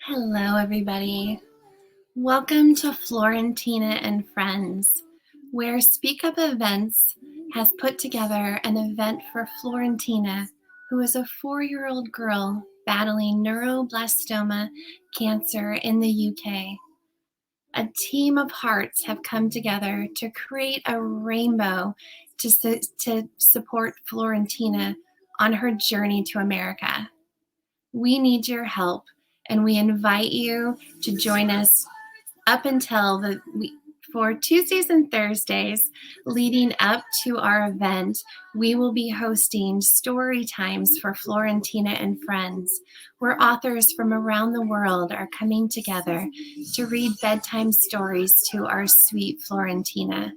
Hello, everybody. Welcome to Florentina and Friends, where SpeakUp Events has put together an event for Florentina, who is a 4-year-old girl battling neuroblastoma cancer in the UK. A team of hearts have come together to create a rainbow to support Florentina on her journey to America. We need your help, and we invite you to join us up until for Tuesdays and Thursdays leading up to our event. We will be hosting Storytimes for Florentina and Friends, where authors from around the world are coming together to read bedtime stories to our sweet Florentina.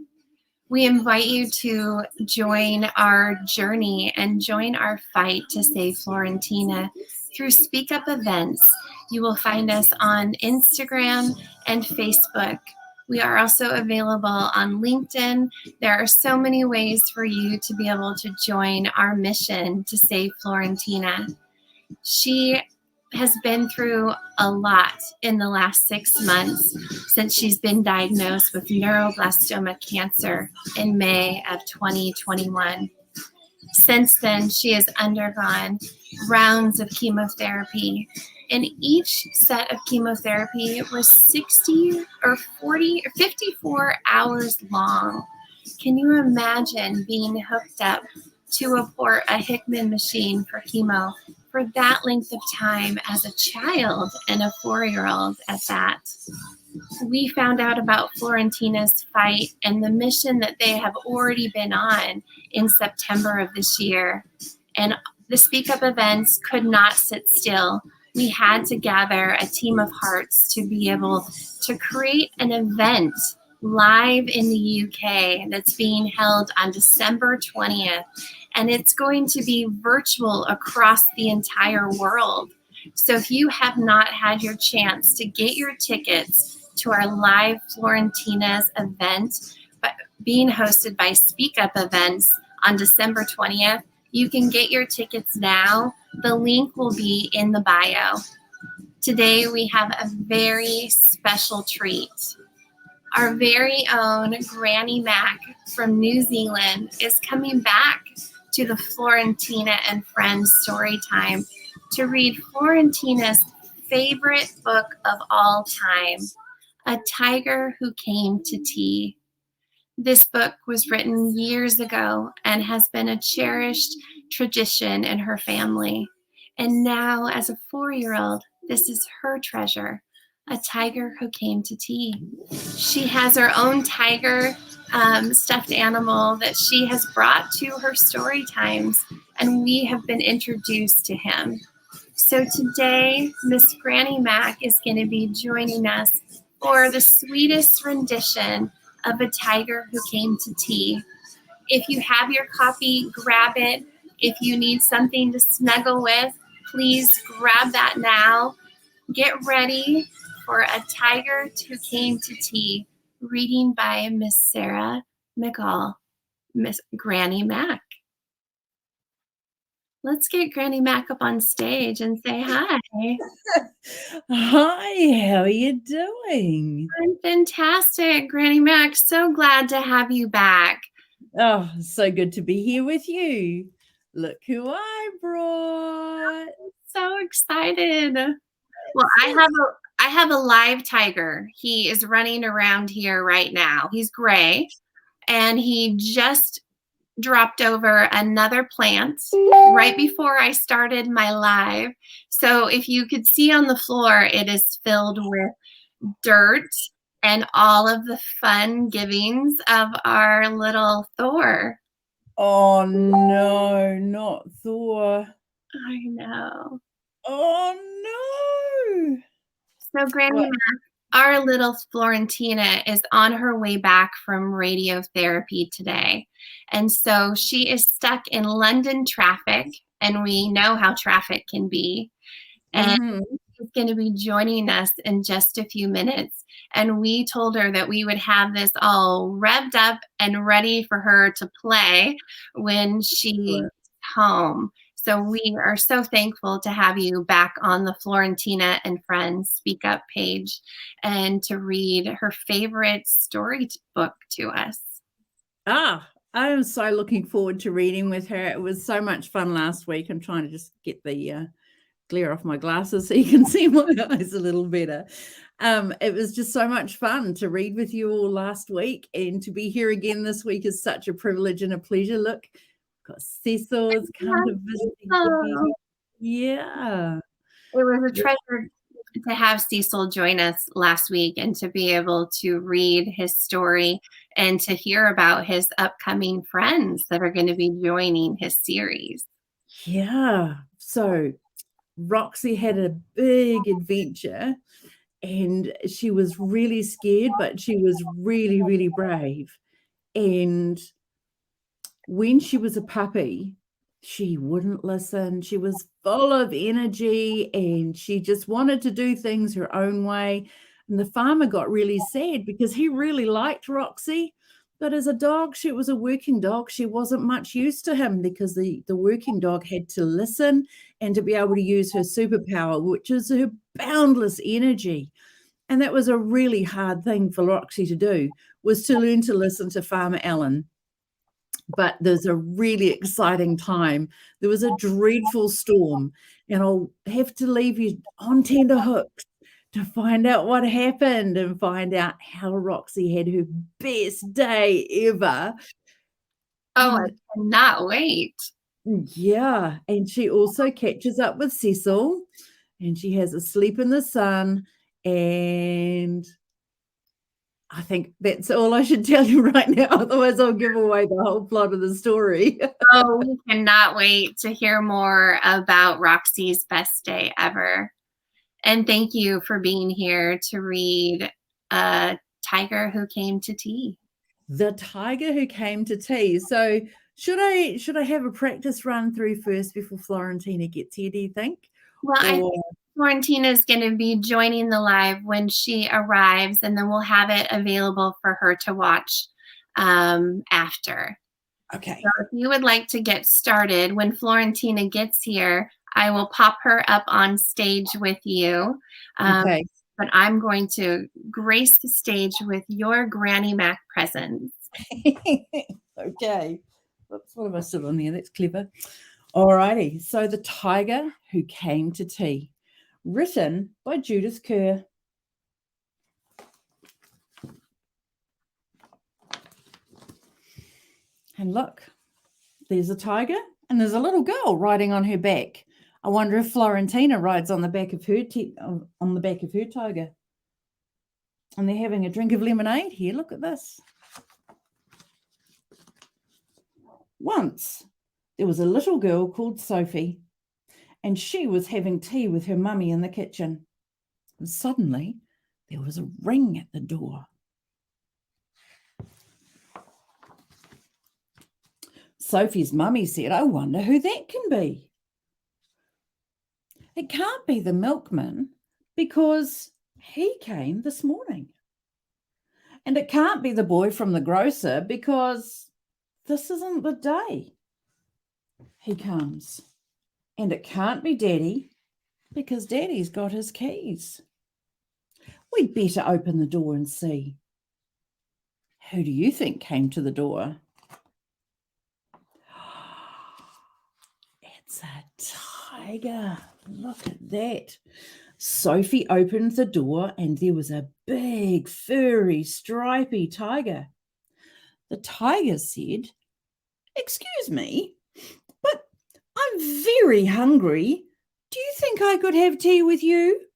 We invite you to join our journey and join our fight to save Florentina through SpeakUp Events. You will find us on Instagram and Facebook. We are also available on LinkedIn. There are so many ways for you to be able to join our mission to save Florentina. She has been through a lot in the last 6 months since she's been diagnosed with neuroblastoma cancer in May of 2021. Since then, she has undergone rounds of chemotherapy, and each set of chemotherapy was 60 or 40 or 54 hours long. Can you imagine being hooked up to a Hickman machine for chemo for that length of time as a child and a 4-year-old at that? We found out about Florentina's fight and the mission that they have already been on in September of this year. And the SpeakUp Events could not sit still. We had to gather a team of hearts to be able to create an event live in the UK that's being held on December 20th. And it's going to be virtual across the entire world. So if you have not had your chance to get your tickets to our live Florentina's event being hosted by SpeakUp Events on December 20th, you can get your tickets now. The link will be in the bio. Today we have a very special treat. Our very own Granny Mac from New Zealand is coming back to the Florentina and Friends Storytime to read Florentina's favorite book of all time, A Tiger Who Came to Tea. This book was written years ago and has been a cherished tradition in her family. And now, as a 4-year-old, this is her treasure, A Tiger Who Came to Tea. She has her own tiger stuffed animal that she has brought to her story times, and we have been introduced to him. So today, Miss Granny Mac is going to be joining us for the sweetest rendition of A Tiger Who Came to Tea. If you have your copy, grab it. If you need something to snuggle with, please grab that now. Get ready for A Tiger Who Came to Tea, reading by Miss Sarah McCall, Miss Granny Mac. Let's get Granny Mac up on stage and say hi. Hi, how are you doing? I'm fantastic, Granny Mac. So glad to have you back. Oh, so good to be here with you. Look who I brought. So excited. Well, I have a live tiger. He is running around here right now. He's gray, and he just dropped over another plant right before I started my live. So if you could see on the floor, it is filled with dirt and all of the fun givings of our little Thor. Oh no, not Thor. I know. Oh no. So Granny Mac, our little Florentina is on her way back from radiotherapy today. And so she is stuck in London traffic, and we know how traffic can be. And she's going to be joining us in just a few minutes. And we told her that we would have this all revved up and ready for her to play when she's home. So we are so thankful to have you back on the Florentina and Friends Speak Up page and to read her favorite story book to us. I'm so looking forward to reading with her. It was so much fun last week. I'm trying to just get the glare off my glasses so you can see my eyes a little better. It was just so much fun to read with you all last week, and to be here again this week is such a privilege and a pleasure. Look, got Cecil's come to visit again. Yeah. It was a treasure to have Cecil join us last week and to be able to read his story and to hear about his upcoming friends that are going to be joining his series. Yeah. So Roxy had a big adventure and she was really scared, but she was really, really brave. And when she was a puppy, she wouldn't listen. She was full of energy and she just wanted to do things her own way. And the farmer got really sad because he really liked Roxy. But as a dog, she was a working dog. She wasn't much use to him because the working dog had to listen and to be able to use her superpower, which is her boundless energy. And that was a really hard thing for Roxy to do, was to learn to listen to Farmer Alan. But there's a really exciting time. There was a dreadful storm, and I'll have to leave you on tender hooks to find out what happened and find out how Roxy had her best day ever. Oh, I cannot wait. Yeah, and she also catches up with Cecil, and she has a sleep in the sun, and I think that's all I should tell you right now. Otherwise, I'll give away the whole plot of the story. Oh, we cannot wait to hear more about Roxy's best day ever. And thank you for being here to read Tiger Who Came to Tea. The Tiger Who Came to Tea. So should I have a practice run through first before Florentina gets here, do you think? Well, I think Florentina is going to be joining the live when she arrives, and then we'll have it available for her to watch after. Okay. So if you would like to get started, when Florentina gets here, I will pop her up on stage with you. Okay. But I'm going to grace the stage with your Granny Mac presence. Okay. Oops, what have I still on there? That's clever. All righty. So The Tiger Who Came to Tea, written by Judith Kerr. And look, there's a tiger and there's a little girl riding on her back. I wonder if Florentina rides on the back of her tiger. And they're having a drink of lemonade here. Look at this. Once there was a little girl called Sophie, and she was having tea with her mummy in the kitchen. And suddenly there was a ring at the door. Sophie's mummy said, "I wonder who that can be. It can't be the milkman because he came this morning. And it can't be the boy from the grocer because this isn't the day he comes. And it can't be Daddy because Daddy's got his keys. We'd better open the door and see. Who do you think came to the door?" It's a tiger. Look at that. Sophie opened the door and there was a big, furry, stripy tiger. The tiger said, "Excuse me, but I'm very hungry. Do you think I could have tea with you?"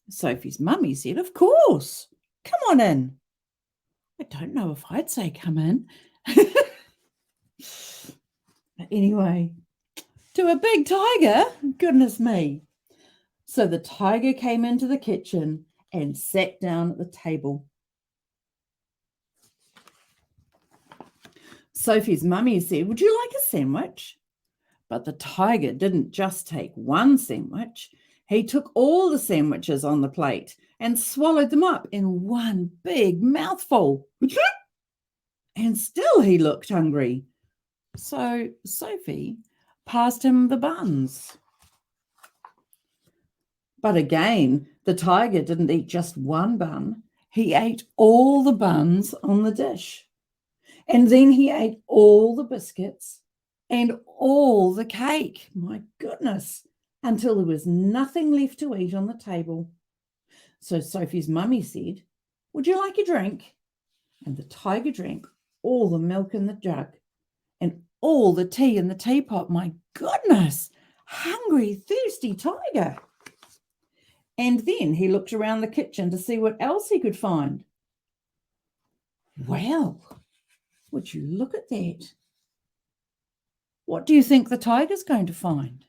Sophie's mummy said, "Of course. Come on in." I don't know if I'd say come in. But anyway, to a big tiger, goodness me. So the tiger came into the kitchen and sat down at the table. Sophie's mummy said, "Would you like a sandwich?" But the tiger didn't just take one sandwich. He took all the sandwiches on the plate and swallowed them up in one big mouthful. And still he looked hungry. So Sophie passed him the buns. But again, the tiger didn't eat just one bun. He ate all the buns on the dish. And then he ate all the biscuits and all the cake. My goodness, until there was nothing left to eat on the table. So Sophie's mummy said, "Would you like a drink?" And the tiger drank all the milk in the jug and all the tea in the teapot. My goodness, hungry, thirsty tiger. And then he looked around the kitchen to see what else he could find. Well, would you look at that? What do you think the tiger's going to find?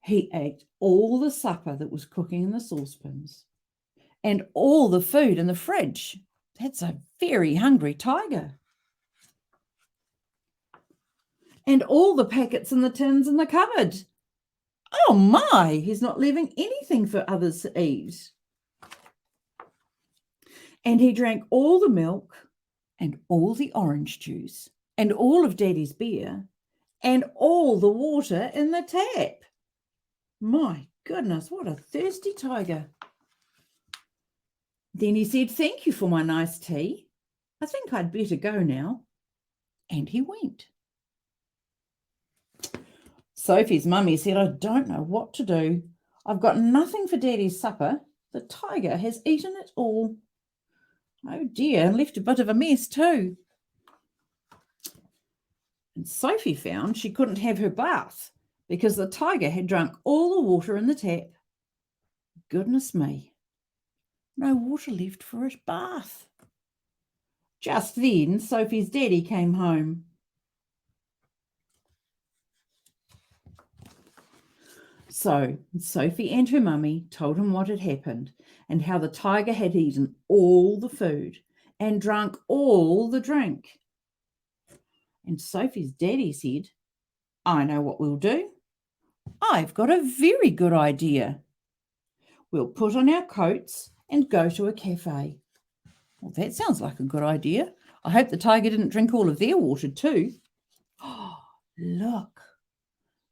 He ate all the supper that was cooking in the saucepans and all the food in the fridge. That's a very hungry tiger. And all the packets and the tins in the cupboard. Oh my, he's not leaving anything for others to eat. And he drank all the milk and all the orange juice and all of Daddy's beer and all the water in the tap. My goodness, what a thirsty tiger. Then he said, "Thank you for my nice tea. I think I'd better go now." And he went. Sophie's mummy said, "I don't know what to do. I've got nothing for Daddy's supper. The tiger has eaten it all." Oh dear, and left a bit of a mess too. And Sophie found she couldn't have her bath because the tiger had drunk all the water in the tap. Goodness me, no water left for his bath. Just then, Sophie's daddy came home. So Sophie and her mummy told him what had happened and how the tiger had eaten all the food and drunk all the drink. And Sophie's daddy said, "I know what we'll do. I've got a very good idea. We'll put on our coats and go to a cafe." Well, that sounds like a good idea. I hope the tiger didn't drink all of their water too. Oh, look.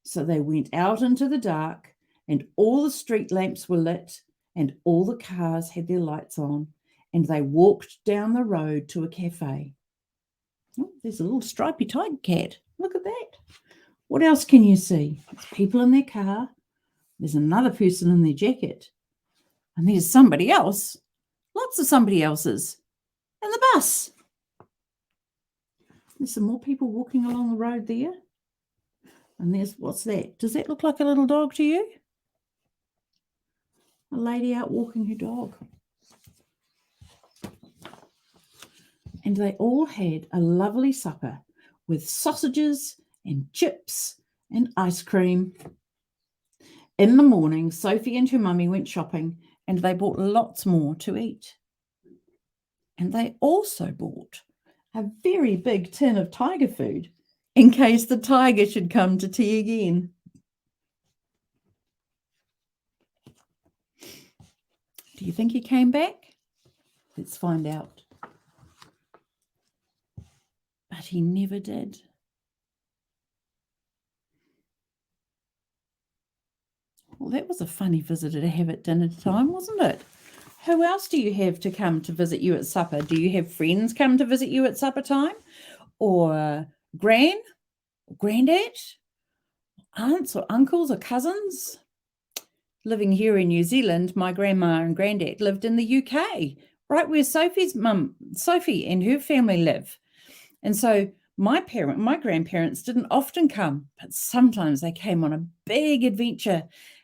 So they went out into the dark and all the street lamps were lit and all the cars had their lights on and they walked down the road to a cafe. Oh, there's a little stripy tiger cat. Look at that. What else can you see? There's people in their car. There's another person in their jacket. And there's somebody else. Lots of somebody else's. And the bus. There's some more people walking along the road there. And there's, what's that? Does that look like a little dog to you? A lady out walking her dog. And they all had a lovely supper with sausages and chips and ice cream. In the morning, Sophie and her mummy went shopping and they bought lots more to eat. And they also bought a very big tin of tiger food in case the tiger should come to tea again. Do you think he came back? Let's find out. But he never did. Well, that was a funny visitor to have at dinner time, wasn't it? Who else do you have to come to visit you at supper? Do you have friends come to visit you at supper time? Or gran, granddad, aunts or uncles or cousins? Living here in New Zealand, my grandma and granddad lived in the UK, right where Sophie's mum, Sophie and her family live. And so my grandparents didn't often come, but sometimes they came on a big adventure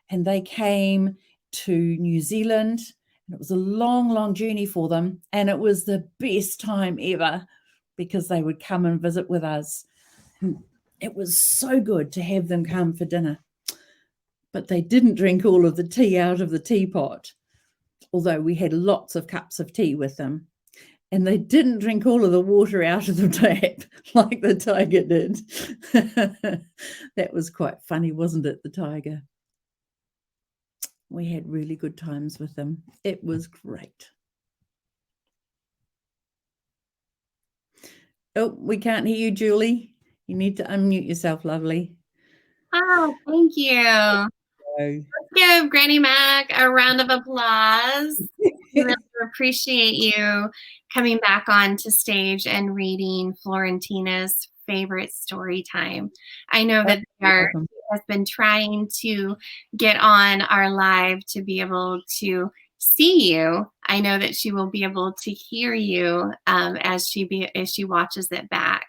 and they came to New Zealand. And it was a long, long journey for them. And it was the best time ever because they would come and visit with us. And it was so good to have them come for dinner. But they didn't drink all of the tea out of the teapot, although we had lots of cups of tea with them. And they didn't drink all of the water out of the tap like the tiger did. That was quite funny, wasn't it, the tiger? We had really good times with them. It was great. Oh, we can't hear you, Julie. You need to unmute yourself, lovely. Oh, thank you. Oh. Let's give Granny Mac a round of applause. We really appreciate you coming back onto stage and reading Florentina's favorite story time. I know that Welcome. has been trying to get on our live to be able to see you. I know that she will be able to hear you as she watches it back.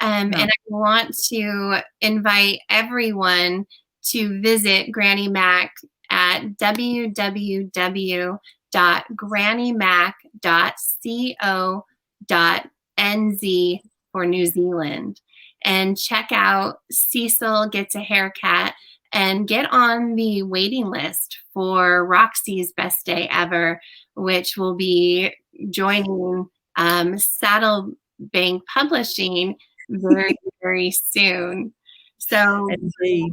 And I want to invite everyone to visit Granny Mac at www.grannymac.co.nz for New Zealand and check out Cecil Gets a Haircut and get on the waiting list for Roxy's Best Day Ever, which will be joining Saddlebank Publishing very, very soon. So Indeed.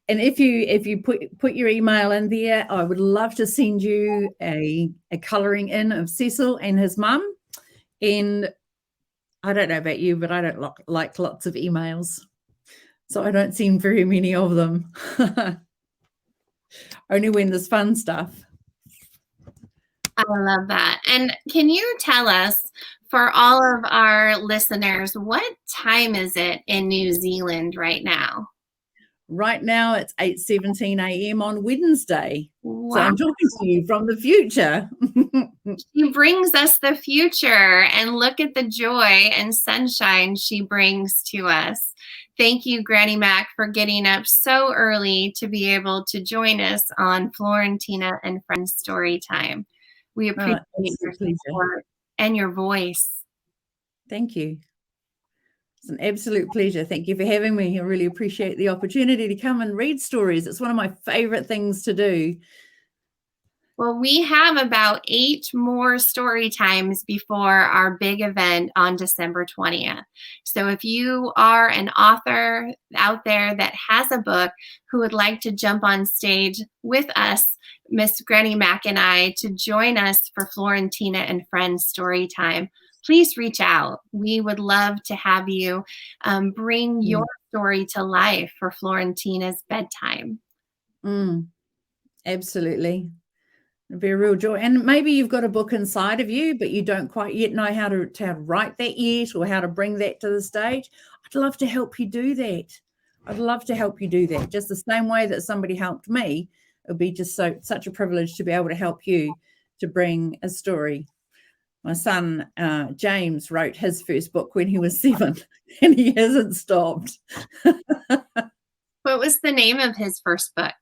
And if you put your email in there, I would love to send you a colouring in of Cecil and his mum. And I don't know about you, but I don't like lots of emails. So I don't send very many of them. Only when there's fun stuff. I love that. And can you tell us, for all of our listeners, what time is it in New Zealand right now? Right now it's 8:17 a.m. on Wednesday. Wow. So I'm talking to you from the future. She brings us the future, and look at the joy and sunshine she brings to us. Thank you, Granny Mac, for getting up so early to be able to join us on Florentina and Friends Story Time. We appreciate your support and your voice. Thank you. It's an absolute pleasure. Thank you for having me. I really appreciate the opportunity to come and read stories. It's one of my favorite things to do. Well, we have about 8 more story times before our big event on December 20th. So if you are an author out there that has a book who would like to jump on stage with us, Miss Granny Mac and I, to join us for Florentina and Friends story time, please reach out. We would love to have you bring your story to life for Florentina's bedtime. Absolutely. It'd be a real joy. And maybe you've got a book inside of you, but you don't quite yet know how to write that yet, or how to bring that to the stage. I'd love to help you do that. I'd love to help you do that. Just the same way that somebody helped me, it would be just such a privilege to be able to help you to bring a story. My son, James, wrote his first book when he was 7, and he hasn't stopped. What was the name of his first book?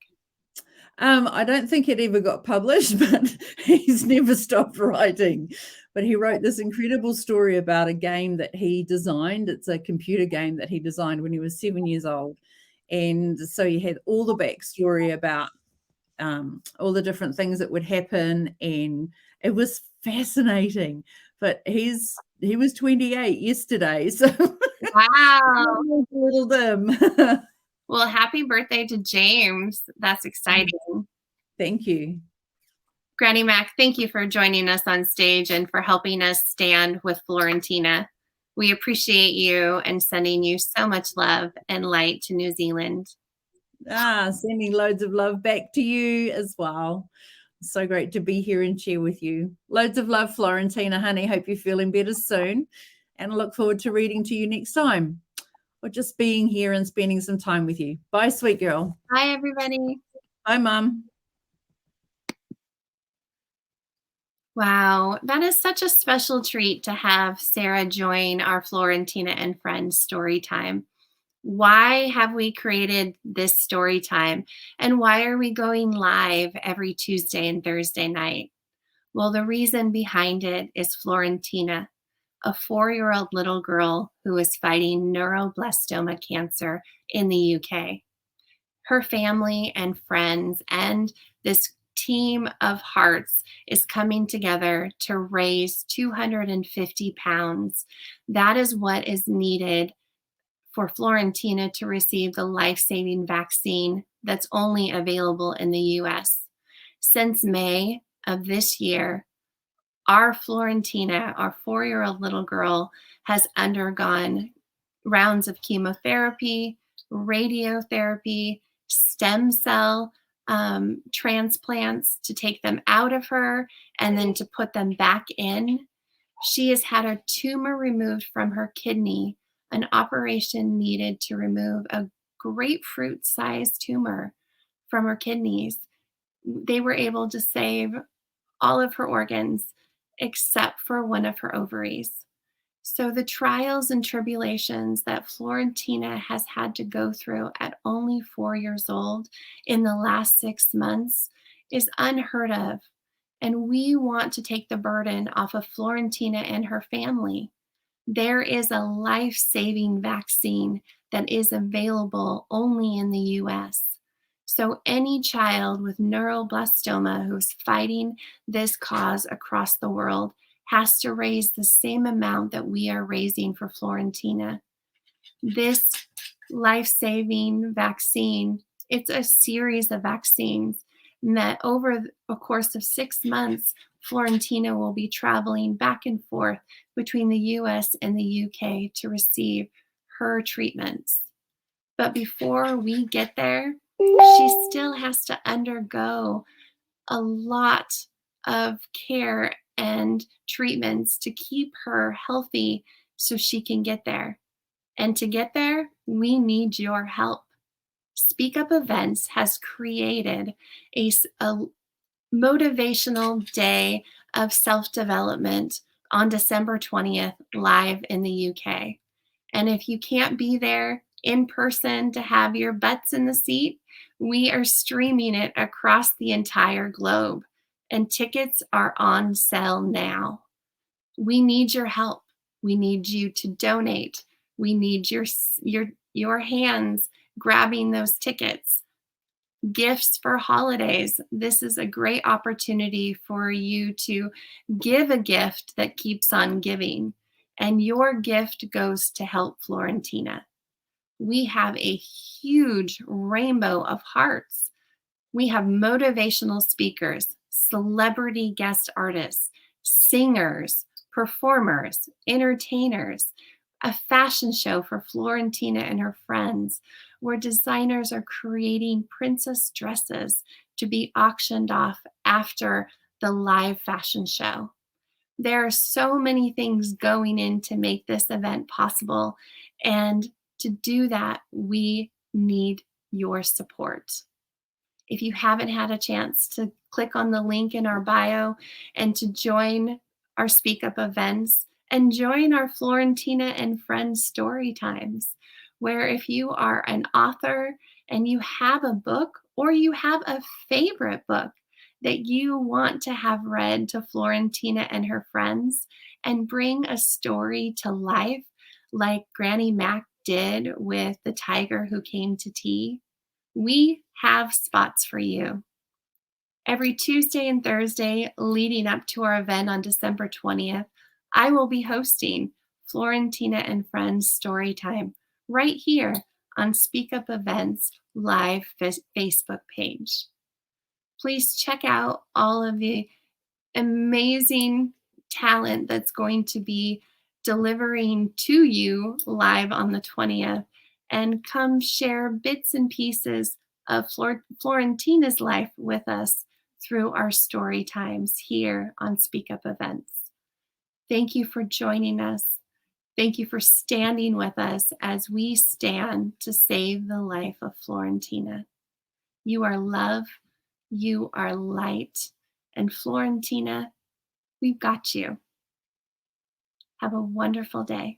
I don't think it ever got published, but he's never stopped writing. But he wrote this incredible story about a game that he designed. It's a computer game that he designed when he was 7 years old. And so he had all the backstory about all the different things that would happen. And it was fascinating. But he was 28 yesterday. So wow. a little dim. Well, happy birthday to James. That's exciting. Thank you. Granny Mac, thank you for joining us on stage and for helping us stand with Florentina. We appreciate you and sending you so much love and light to New Zealand. Sending loads of love back to you as well. So great to be here and share with you. Loads of love, Florentina, honey. Hope you're feeling better soon. And I look forward to reading to you next time, or just being here and spending some time with you. Bye, sweet girl. Bye, everybody. Bye, Mum. Wow, that is such a special treat to have Sarah join our Florentina and Friends story time. Why have we created this story time? And why are we going live every Tuesday and Thursday night? Well, the reason behind it is Florentina, a 4-year-old little girl who is fighting neuroblastoma cancer in the UK. Her family and friends and this team of hearts is coming together to raise 250 pounds. That is what is needed for Florentina to receive the life-saving vaccine that's only available in the US. Since May of this year, Our Florentina, our 4-year-old little girl, has undergone rounds of chemotherapy, radiotherapy, stem cell transplants to take them out of her and then to put them back in. She has had a tumor removed from her kidney, an operation needed to remove a grapefruit-sized tumor from her kidneys. They were able to save all of her organs except for one of her ovaries. So the trials and tribulations that Florentina has had to go through at only 4 years old in the last 6 months is unheard of. And we want to take the burden off of Florentina and her family. There is a life-saving vaccine that is available only in the US. So any child with neuroblastoma who's fighting this cause across the world has to raise the same amount that we are raising for Florentina. This life-saving vaccine, it's a series of vaccines that over a course of 6 months, Florentina will be traveling back and forth between the US and the UK to receive her treatments. But before we get there, she still has to undergo a lot of care and treatments to keep her healthy so she can get there. And to get there, we need your help. SpeakUp Events has created a motivational day of self-development on December 20th, live in the UK. And if you can't be there in person to have your butts in the seat, we are streaming it across the entire globe, and tickets are on sale now. We need your help. We need you to donate. We need your hands grabbing those tickets. Gifts for holidays. This is a great opportunity for you to give a gift that keeps on giving. And your gift goes to help Florentina. We have a huge rainbow of hearts. We have motivational speakers, celebrity guest artists, singers, performers, entertainers, a fashion show for Florentina and her friends, where designers are creating princess dresses to be auctioned off after the live fashion show. There are so many things going in to make this event possible, and to do that, we need your support. If you haven't had a chance to click on the link in our bio and to join our SpeakUp events and join our Florentina and Friends story times, where if you are an author and you have a book or you have a favorite book that you want to have read to Florentina and her friends and bring a story to life like Granny Mac did with The Tiger Who Came to Tea, we have spots for you. Every Tuesday and Thursday leading up to our event on December 20th, I will be hosting Florentina and Friends Storytime right here on SpeakUp Events live Facebook page. Please check out all of the amazing talent that's going to be delivering to you live on the 20th, and come share bits and pieces of Florentina's life with us through our story times here on SpeakUp Events. Thank you for joining us. Thank you for standing with us as we stand to save the life of Florentina. You are love, you are light, and Florentina, we've got you. Have a wonderful day.